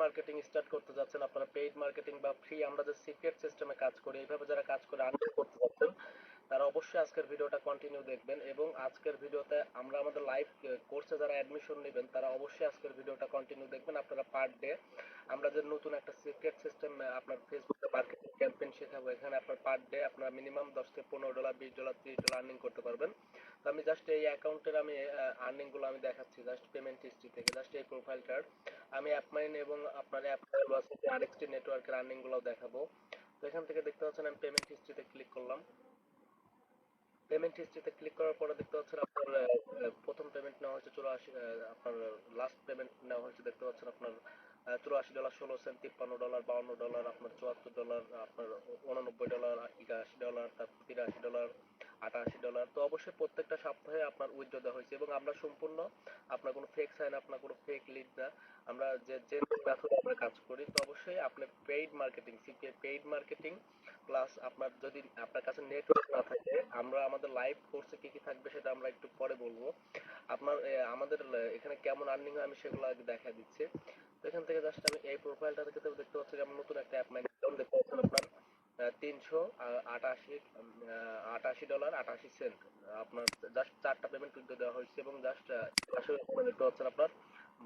Marketing start করতে যাচ্ছেন, আপনারা পেইড মার্কেটিং বা ফ্রি আমরা যে সিপিএর সিস্টেমে কাজ করি এইভাবে যারা কাজ করে আর্নিং করতে যাচ্ছেন তারা অবশ্যই আজকের ভিডিওটা কন্টিনিউ দেখবেন। এবং আজকের ভিডিওতে আমরা আমাদের লাইভ কোর্সে যারা অ্যাডমিশন নেবেন তারা অবশ্যই আজকের ভিডিওটা কন্টিনিউ দেখবেন। আপনারা পার ডে আমরা যে নতুন একটা সিক্রেট সিস্টেম আপনার ফেসবুকে মার্কেটিং ক্যাম্পেইন শেখাবো, এখানে আপনার পার ডে আপনার মিনিমাম $10 থেকে $15, $20, $30 আর্নিং করতে পারবেন। তো আমি জাস্ট এই অ্যাকাউন্টের আমি আর্নিং গুলো আমি দেখাচ্ছি জাস্ট পেমেন্ট হিস্ট্রি থেকে, জাস্ট এই প্রোফাইলটার আমি অ্যাপমাইন এবং আপনার অ্যাপওয়াসিটি আরএক্সটি নেটওয়ার্কের আর্নিং গুলো দেখাবো। তো এখান থেকে দেখতে পাচ্ছেন আমি পেমেন্ট হিস্ট্রিতে ক্লিক করলাম। পেমেন্ট হিস্ট্রিতে ক্লিক করার পরে দেখতে পাচ্ছেন আপনার প্রথম পেমেন্ট নেওয়া হয়েছে 84, আপনার লাস্ট পেমেন্ট নেওয়া হয়েছে দেখতে পাচ্ছেন আপনার $84, 16 সেন্ট, $53, $52, আপনার $74, আপনার $89, $81, তারপর $83, $88। তো অবশ্যই প্রত্যেকটা সপ্তাহে আপনার উইথড্র দেওয়া হয়েছে এবং আমরা সম্পূর্ণ আপনার কোনো ফেক সাইন আপ না, কোনো ফেক লিড না, আমরা যে যে মেথডে আমরা কাজ করি। তো অবশ্যই আপনি paid marketing CPA paid marketing plus আপনার যদি আপনার কাছে নেটওয়ার্ক না থাকে, আমরা আমাদের লাইভ কোর্সে কি কি থাকবে সেটা আমরা একটু পরে বলবো। আপনার আমাদের এখানে কেমন আর্নিং হয় আমি সেগুলো আগে দেখা দিচ্ছি। তো এখান থেকে জাস্ট আমি এই প্রোফাইলটা থেকে দেখতে পাচ্ছি যে আমি নতুন একটা অ্যাপ মাইন অ্যাকাউন্ট দেখতে পাচ্ছেন আপনার $388.88 আপনার জাস্ট 4টা পেমেন্ট উইথড্র দেওয়া হয়েছে এবং জাস্ট আসলে দেখতে পাচ্ছেন আপনার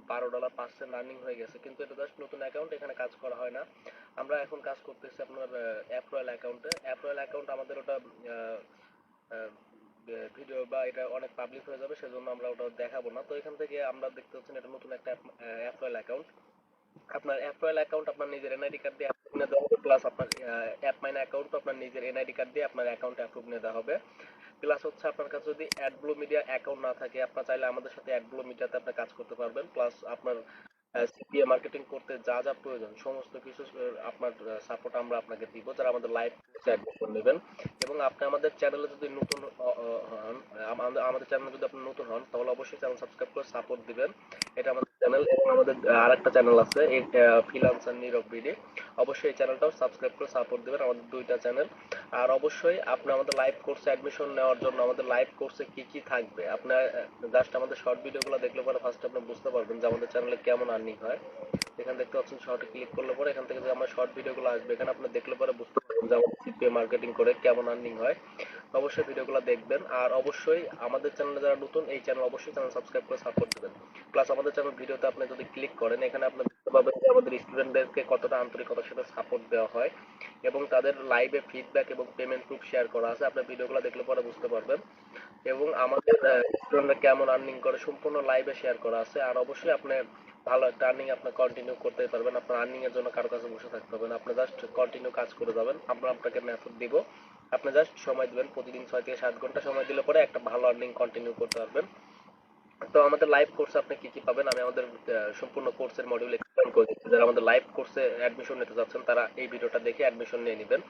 $12.05 আর্নিং হয়ে গেছে। কিন্তু এটা জাস্ট নতুন অ্যাকাউন্ট, এখানে কাজ করা হয় না। আমরা এখন কাজ করতেছি আপনার অ্যাপ্রয়েল অ্যাকাউন্টে। অ্যাপ্রয়েল অ্যাকাউন্ট আমাদের ওটা ভিডিও বা এটা অনেক পাবলিক হয়ে যাবে, সেজন্য আমরা ওটা দেখাবো না। তো এখান থেকে আমরা দেখতে পাচ্ছেন এটা নতুন একটা অ্যাপ্রয়েল অ্যাকাউন্ট। আপনার অ্যাপ্রয়েল অ্যাকাউন্ট আপনার নিজের এনআইডি কার্ড দিয়ে অ্যাপ্রুভ নিয়ে দেওয়া হবে, প্লাস আপনার অ্যাপ মাইন অ্যাকাউন্ট আপনার নিজের এনআইডি কার্ড দিয়ে আপনার অ্যাকাউন্ট অ্যাপ্রুভ নিয়ে দেওয়া হবে। প্লাস হচ্ছে আপনার কাছে যদি অ্যাডব্লু মিডিয়া অ্যাকাউন্ট না থাকে, আপনার চাইলে আমাদের সাথে অ্যাডব্লু মিডিয়াতে আপনি কাজ করতে পারবেন। প্লাস আপনার সিপিএ মার্কেটিং করতে যা যা প্রয়োজন সমস্ত কিছু আপনার সাপোর্ট আমরা আপনাকে দিব যারা আমাদের লাইভ কোর্সে অ্যাডমিশন নেবেন। এবং আপনি আমাদের চ্যানেলে যদি নতুন হন, আমাদের চ্যানেলে যদি আপনি নতুন হন তাহলে অবশ্যই চ্যানেল সাবস্ক্রাইব করে সাপোর্ট দিবেন। এটা আমাদের চ্যানেল এবং আমাদের আরেকটা চ্যানেল আছে ফ্রিল্যান্সার নীরব বিডি, অবশ্যই এই চ্যানেলটাও সাবস্ক্রাইব করে সাপোর্ট দিবেন, আমাদের দুইটা চ্যানেল। আর অবশ্যই আপনি আমাদের লাইভ কোর্সে অ্যাডমিশন নেওয়ার জন্য আমাদের লাইভ কোর্সে কি কি থাকবে আপনার জাস্ট আমাদের শর্ট ভিডিওগুলো দেখলে পরে ফার্স্ট আপনি বুঝতে পারবেন যে আমাদের চ্যানেলে কেমন আর্নিং হয়। এখানে দেখতে পাচ্ছেন শর্টে ক্লিক করলে পরে এখান থেকে যে আমার শর্ট ভিডিওগুলো আসবে এখানে আপনি দেখলে পরে বুঝতে পারবেন যে আমাদের সিপিএ মার্কেটিং করে কেমন আর্নিং হয়। অবশ্যই ভিডিওগুলো দেখবেন আর অবশ্যই আমাদের চ্যানেলে যারা নতুন এই চ্যানেল অবশ্যই চ্যানেল সাবস্ক্রাইব করে সাপোর্ট দেবেন। প্লাস আমাদের চ্যানেল ভিডিওতে আপনি যদি ক্লিক করেন এখানে আপনি দেখতে পাবেন যে আমাদের স্টুডেন্টদেরকে কতটা আন্তরিকতার সাথে সাপোর্ট দেওয়া হয় এবং তাদের লাইভে ফিডব্যাক এবং পেমেন্ট প্রুফ শেয়ার করা আছে, আপনি ভিডিওগুলো দেখলে পরে বুঝতে পারবেন। এবং আমাদের স্টুডেন্টরা কেমন আর্নিং করে সম্পূর্ণ লাইভে শেয়ার করা আছে। আর অবশ্যই আপনি ভালো একটা আর্নিং আপনি কন্টিনিউ করতে পারবেন, আপনার আর্নিং এর জন্য কারো কাছে বসে থাকতে হবে না, আপনি জাস্ট কন্টিনিউ কাজ করে যাবেন। আমরা আপনাকে মেথড দিব, আপনি জাস্ট সময় দিবেন, প্রতিদিন 6 থেকে 7 ঘন্টা সময় দিলে পরে একটা ভালো আর্নিং কন্টিনিউ করতে পারবেন। তো আমাদের লাইভ কোর্সে আপনি কি কি পাবেন আমি আমাদের সম্পূর্ণ কোর্সের মডিউল এক্সপ্লেইন করে দিচ্ছি। যারা আমাদের লাইভ কোর্সে অ্যাডমিশন নিতে যাচ্ছেন তারা এই ভিডিওটা দেখে অ্যাডমিশন নিয়ে নেবেন।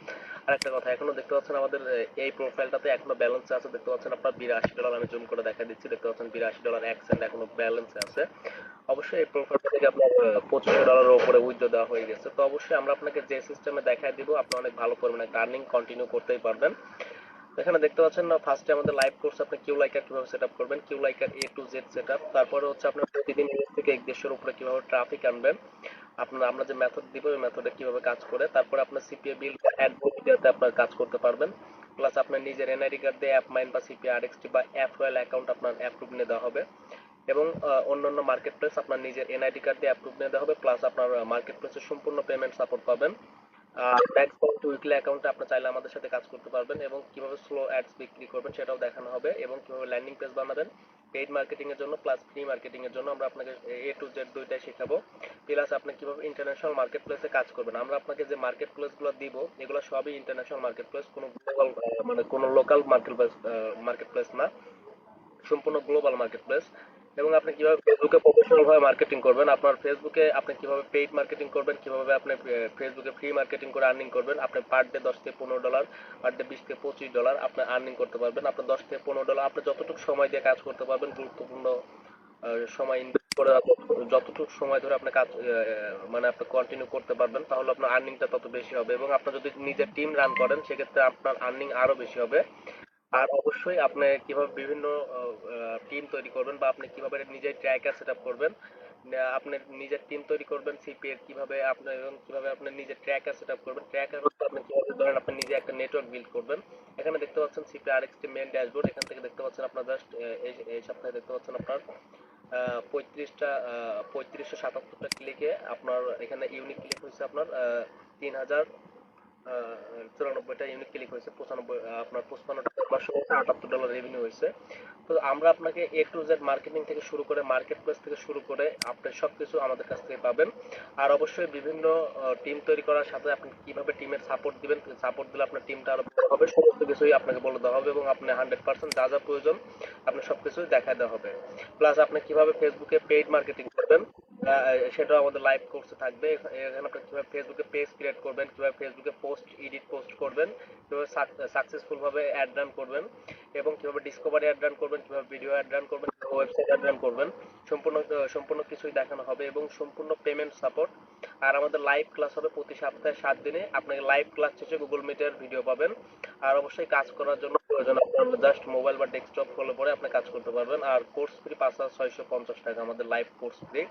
আর একটা কথা, এখনো দেখতে পাচ্ছেন আমাদের এই প্রোফাইলটাতে এখনো ব্যালেন্স আছে, দেখতে পাচ্ছেন আপনার $82, আমি জুম করে দেখা দিচ্ছি, দেখতে পাচ্ছেন $82 এখনো ব্যালেন্স আছে। অবশ্যই এই প্রোফাইলটা থেকে আপনার $25 উপরে উইথড্র দেওয়া হয়ে গেছে। তো অবশ্যই আমরা আপনাকে যে সিস্টেমে দেখায় দিব আপনি অনেক ভালো পরিমাণে আর্নিং কন্টিনিউ করতেই পারবেন। এখানে দেখতে পাচ্ছেন না ফার্স্টে আমাদের লাইভ কোর্স আপনি কিউ লাইকার কিভাবে সেটআপ করবেন, Q liker A to Z setup, তারপরে হচ্ছে আপনার প্রতিদিন 1 থেকে 1.5 উপরে কিভাবে ট্রাফিক আনবেন, আপনার আমরা যে মেথড দিব ওই মেথডে কিভাবে কাজ করে, তারপরে আপনার সিপিএ বিল অ্যাড মিডিয়াতে আপনার কাজ করতে পারবেন। প্লাস আপনার নিজের এনআইডি কার্ড দিয়ে অ্যাপ মাইন বা সিপিএ আরএক্সটি বা অ্যাপওয়েল অ্যাকাউন্ট আপনার অ্যাপ্রুভ নিয়ে দেওয়া হবে এবং অন্যান্য মার্কেট প্লেস আপনার নিজের এনআইডি কার্ড দিয়ে অ্যাপ্রুভ নিয়ে দেওয়া হবে। প্লাস আপনার মার্কেট প্লেসের সম্পূর্ণ পেমেন্ট সাপোর্ট পাবেন। নেক্সট পয়েন্ট উইকলি অ্যাকাউন্টে আপনি চাইলে আমাদের সাথে কাজ করতে পারবেন এবং কিভাবে স্লো অ্যাডস বিক্রি করবেন সেটাও দেখানো হবে এবং কিভাবে ল্যান্ডিং পেজ বানাবেন পেইড মার্কেটিং এর জন্য প্লাস ফ্রি মার্কেটিং এর জন্য আমরা আপনাকে এ টু জেড দুইটাই শেখাবো। প্লাস আপনি কিভাবে ইন্টারন্যাশনাল মার্কেট প্লেসে কাজ করবেন, আমরা আপনাকে যে মার্কেট প্লেস গুলো দিব এগুলো সবই ইন্টারন্যাশনাল মার্কেট প্লেস, কোনো গ্লোবাল মানে কোনো লোকাল মার্কেট প্লেস না, সম্পূর্ণ গ্লোবাল মার্কেট প্লেস। এবং আপনি কিভাবে ফেসবুকে প্রফেশনাল ভাবে মার্কেটিং করবেন, আপনার ফেসবুকে আপনি কিভাবে পেইড মার্কেটিং করবেন, কিভাবে আপনি ফেসবুকে ফ্রি মার্কেটিং করে আর্নিং করবেন, আপনি পার ডে $10 থেকে $15, পার ডে $20 থেকে $25 আপনি আর্নিং করতে পারবেন। আপনার $10 থেকে $15 আপনি যতটুকু সময় দিয়ে কাজ করতে পারবেন, গুরুত্বপূর্ণ সময় ইনভেস্ট করে যতটুকু সময় ধরে আপনি কাজ মানে আপনি কন্টিনিউ করতে পারবেন তাহলে আপনার আর্নিংটা তত বেশি হবে এবং আপনি যদি নিজের টিম রান করেন সেক্ষেত্রে আপনার আর্নিং আরো বেশি হবে। আর অবশ্যই আপনি কিভাবে বিভিন্ন টিম তৈরি করবেন বা আপনি কিভাবে নিজের ট্র্যাকার সেটআপ করবেন আপনি নিজের টিম তৈরি করবেন সিপি এর কিভাবে আপনি এবং কিভাবে আপনি নিজের ট্র্যাকার সেটআপ করবেন, ট্র্যাকার হচ্ছে আপনি কিভাবে ধরেন আপনি নিজে একটা নেটওয়ার্ক বিল্ড করবেন। এখানে দেখতে পাচ্ছেন সিপি আরএক্সটি মেইন ড্যাশবোর্ড, এখান থেকে দেখতে পাচ্ছেন আপনার জাস্ট এই সপ্তাহে দেখতে পাচ্ছেন আপনার 3577টা ক্লিকে আপনার এখানে ইউনিক ক্লিক হয়েছে আপনার 3094টা ইউনিক ক্লিক হয়েছে, 95 আপনার 55 টাকা রেভিনিউ হয়েছে। তো আমরা আপনাকে এ টু জেড মার্কেটিং থেকে শুরু করে মার্কেট প্লেস থেকে শুরু করে আপনি সবকিছু আমাদের কাছ থেকে পাবেন। আর অবশ্যই বিভিন্ন টিম তৈরি করার সাথে আপনি কিভাবে টিমের সাপোর্ট দিবেন, সাপোর্ট দিলে আপনার টিমটা আরো ভালো হবে, সমস্ত কিছুই আপনাকে বলে দেওয়া হবে এবং আপনি 100% যা যা প্রয়োজন আপনি সবকিছুই দেখা দেওয়া হবে। প্লাস আপনি কিভাবে ফেসবুকে পেইড মার্কেটিং করবেন সেটাও আমাদের লাইভ কোর্সে থাকবে। এখানে আপনি কিভাবে ফেসবুকে পেজ ক্রিয়েট করবেন, কিভাবে ফেসবুকে পোস্ট করবেন, কিভাবে সাকসেসফুল ভাবে অ্যাড রান করবেন এবং কিভাবে ডিসকভারি অ্যাড রান করবেন, কিভাবে ভিডিও অ্যাড রান করবেন, কিভাবে ওয়েবসাইট অ্যাড রান করবেন, সম্পূর্ণ সম্পূর্ণ কিছুই দেখানো হবে এবং সম্পূর্ণ পেমেন্ট সাপোর্ট। আর আমাদের লাইভ ক্লাস হবে প্রতি সপ্তাহে 7 দিনে, আপনাকে লাইভ ক্লাস শেষে গুগল মিটের ভিডিও পাবেন। আর অবশ্যই কাজ করার জন্য প্রয়োজন আপনার জাস্ট মোবাইল বা ডেস্কটপ হলে পরে আপনি কাজ করতে পারবেন। আর কোর্স ফি 5650 টাকা আমাদের লাইভ কোর্স ফি।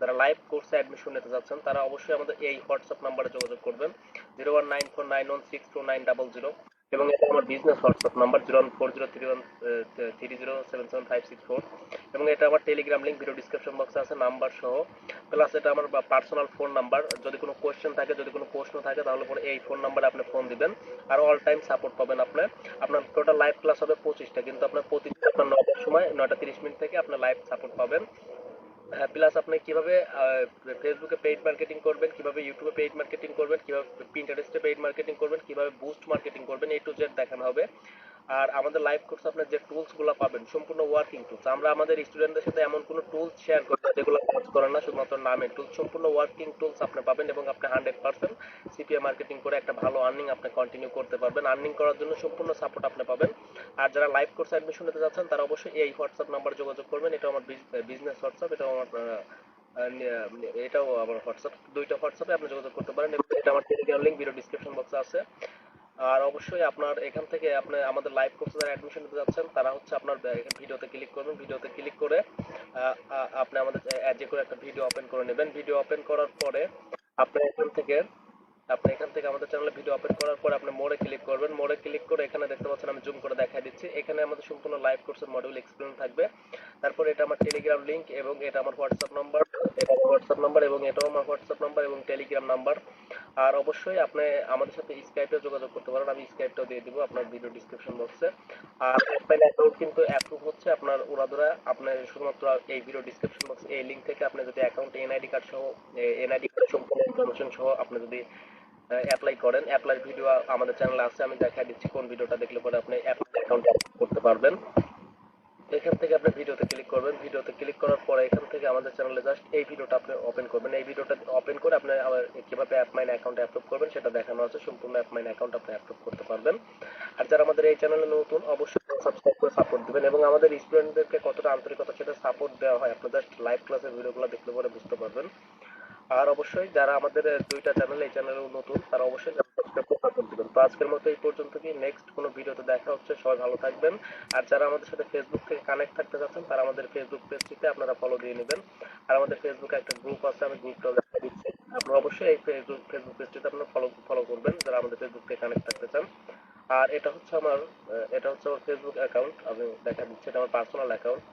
যারা লাইভ কোর্সে অ্যাডমিশন নিতে যাচ্ছেন তারা অবশ্যই আমাদের এই হোয়াটসঅ্যাপ নাম্বারে যোগাযোগ করবেন 019491632900, এবং এটা আমার বিজনেস হোয়াটসঅ্যাপ নাম্বার 01403130775564, এবং এটা আমার টেলিগ্রাম লিংক ভিডিও ডিসক্রিপশন বক্সে আছে নাম্বার সহ। প্লাস এটা আমার পার্সোনাল ফোন নাম্বার, যদি কোনো কোয়েশ্চেন থাকে, যদি কোনো প্রশ্ন থাকে তাহলে পরে এই ফোন নাম্বারে আপনি ফোন দিবেন। আর অল টাইম সাপোর্ট পাবেন আপনার। আপনার টোটাল লাইভ ক্লাস হবে 25টা, কিন্তু আপনার প্রতিদিন আপনার 9টার সময় 9টা 30 মিনিট থেকে আপনার লাইভ সাপোর্ট পাবেন। হ্যাঁ, প্লাস আপনি কিভাবে ফেসবুকে পেইড মার্কেটিং করবেন, কিভাবে ইউটিউবে পেইড মার্কেটিং করবেন, কিভাবে পিন্টারেস্টে পেইড মার্কেটিং করবেন, কিভাবে বুস্ট মার্কেটিং করবেন, এ টু জেড দেখানো হবে। আর আমাদের লাইভ কোর্সে আপনার যে টুলস গুলো পাবেন সম্পূর্ণ ওয়ার্কিং টুলস। আমরা আমাদের স্টুডেন্টদের সাথে এমন কোনো টুলস শেয়ার করি না যেগুলো কাজ করে না, শুধুমাত্র নামের টুলস। সম্পূর্ণ ওয়ার্কিং টুলস আপনি পাবেন এবং আপনি 100% সিপিএ মার্কেটিং করে একটা ভালো আর্নিং আপনি কন্টিনিউ করতে পারবেন। আর্নিং করার জন্য সম্পূর্ণ সাপোর্ট আপনি পাবেন। আর যারা লাইভ কোর্সে অ্যাডমিশন নিতে যাচ্ছেন তারা অবশ্যই এই হোয়াটসঅ্যাপ নাম্বার যোগাযোগ করবেন। এটা আমার বিজনেস হোয়াটসঅ্যাপ, এটা আমার এটাও আমার হোয়াটসঅ্যাপ, দুইটা হোয়াটসঅ্যাপে আপনি যোগাযোগ করতে পারেন এবং এটা আমার টেলিগ্রাম লিংক ভিডিও ডিসক্রিপশন বক্সে আছে। আর অবশ্যই আপনার এখান থেকে আপনি আমাদের লাইভ কোর্সে যারা অ্যাডমিশন নিতে যাচ্ছেন তারা হচ্ছে আপনার ভিডিওতে ক্লিক করবেন, ভিডিওতে ক্লিক করে আপনি আমাদের যে কোনো একটা ভিডিও ওপেন করে নেবেন। ভিডিও ওপেন করার পরে আপনি এখান থেকে আমাদের চ্যানেলে ভিডিও ওপেন করার পর আপনি মোড়ে ক্লিক করবেন। মোড়ে ক্লিক করে এখানে দেখতে পাচ্ছেন আমি জুম করে দেখাই দিচ্ছি, এখানে আমাদের সম্পূর্ণ লাইভ কোর্সের মডিউল এক্সপ্লেন থাকবে। তারপর এটা আমার টেলিগ্রাম লিংক এবং এটা আমার হোয়াটসঅ্যাপ নাম্বার, এবং এটাও আমার হোয়াটসঅ্যাপ নাম্বার এবং টেলিগ্রাম নাম্বার। আর অবশ্যই আপনি আমাদের সাথে স্কাইপে যোগাযোগ করতে পারেন, আমি স্কাইপটাও দিয়ে দিব আপনার ভিডিও ডিসক্রিপশন বক্সে। আর অ্যাপেল অ্যাকাউন্ট কিন্তু অ্যাপ্রুভ হচ্ছে আপনার উড়াধুরা। আপনি শুধুমাত্র এই ভিডিও ডিসক্রিপশন বক্সে এই লিংক থেকে আপনি যদি অ্যাকাউন্ট এনআইডি কার্ড সহ, এনআইডি কার্ড সম্পূর্ণ ইনফরমেশন সহ আপনি যদি অ্যাপ্লাই করেন, অ্যাপ্লাই ভিডিও আমাদের চ্যানেলে আছে, আমি দেখাই দিচ্ছি কোন ভিডিওটা দেখলে পরে আপনি অ্যাকাউন্ট করতে পারবেন। এখান থেকে আপনি ভিডিওতে ক্লিক করবেন, ভিডিওতে ক্লিক করার পরে এখান থেকে আমাদের চ্যানেলে জাস্ট এই ভিডিওটা আপনি ওপেন করবেন। এই ভিডিওটা ওপেন করে আপনি আবার কিভাবে অ্যাপমাইন অ্যাকাউন্ট অ্যাপ্রুভ করবেন সেটা দেখানো আছে, সম্পূর্ণ অ্যাপমাইন অ্যাকাউন্ট আপনি অ্যাপ্রুভ করতে পারবেন। আর যারা আমাদের এই চ্যানেলে নতুন অবশ্যই সাবস্ক্রাইব করে সাপোর্ট দিবেন এবং আমাদের স্টুডেন্টদেরকে কতটা আন্তরিকতা সেটা সাপোর্ট দেওয়া হয় আপনি জাস্ট লাইভ ক্লাসের ভিডিওগুলো দেখলে পরে বুঝতে পারবেন। আর অবশ্যই যারা আমাদের দুইটা চ্যানেল, এই চ্যানেলেও নতুন তারা অবশ্যই সাবস্ক্রাইব করে সাপোর্ট দিবেন। তো আজকের মতো এই পর্যন্ত, কি নেক্সট কোনো ভিডিওতে দেখা হচ্ছে, সবাই ভালো থাকবেন। আর যারা আমাদের সাথে ফেসবুক থেকে কানেক্ট থাকতে চাচ্ছেন তারা আমাদের ফেসবুক পেজটিতে আপনারা ফলো দিয়ে নেবেন। আর আমাদের ফেসবুকে একটা গ্রুপ আছে, আমি গ্রুপটাও দেখা দিচ্ছি, আপনারা অবশ্যই এই ফেসবুক পেজটিতে আপনারা ফলো করবেন যারা আমাদের ফেসবুক থেকে কানেক্ট থাকতে চান। আর এটা হচ্ছে আমার ফেসবুক অ্যাকাউন্ট, আমি দেখা দিচ্ছি, এটা আমার পার্সোনাল অ্যাকাউন্ট।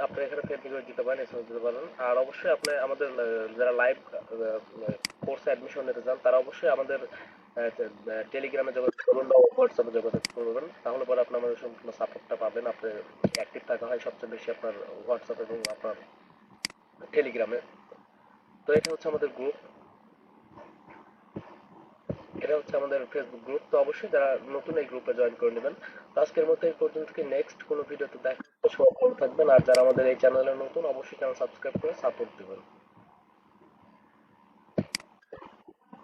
আপনি এখানে ফেসবুক দিতে পারেন, এসএমএস দিতে পারেন। আর অবশ্যই আপনি আমাদের যারা লাইভ কোর্সে অ্যাডমিশন নিতে চান তারা অবশ্যই আমাদের টেলিগ্রামে যোগাযোগ করবেন বা হোয়াটসঅ্যাপে যোগাযোগ করবেন, তাহলে পরে আপনি আমাদের সম্পূর্ণ সাপোর্টটা পাবেন। আপনি অ্যাক্টিভ থাকা হয় সবচেয়ে বেশি আপনার হোয়াটসঅ্যাপ এবং আপনার টেলিগ্রামে। তো এটা হচ্ছে আমাদের গ্রুপ, এটা হচ্ছে আমাদের ফেসবুক গ্রুপ। তো অবশ্যই যারা নতুন এই গ্রুপে জয়েন করে নেবেন। তো আজকের মতো এই পর্যন্ত, কি নেক্সট কোনো ভিডিওতে দেখা হচ্ছে, সবাই ভালো থাকবেন। আর যারা আমাদের এই চ্যানেলে নতুন অবশ্যই চ্যানেল সাবস্ক্রাইব করে সাপোর্ট দিবেন।